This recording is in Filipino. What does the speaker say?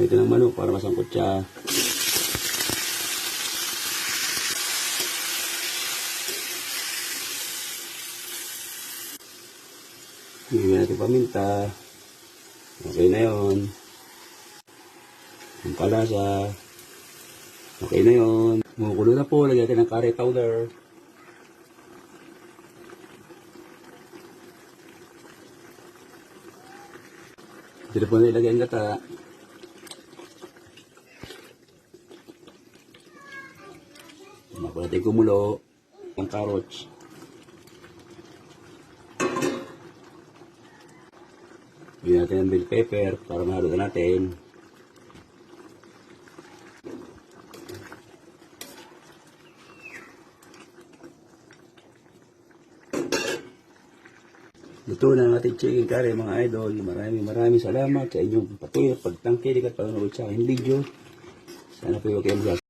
natin ng manok para masangkot siya. Hingin natin paminta. Okay na yun. Ang palasa. Okay na yun. Kumukulo na po. Lagyan natin ng curry powder. Dito po na ilagay ang gata. Mako natin kumulo. Ang carrots. Bigyan natin ng bell pepper para mahaluan natin. Luto na ang ating chicken curry mga idol. Maraming salamat sa inyong patuloy at pagtangkilik at panonood sa aking video. Sana po kayo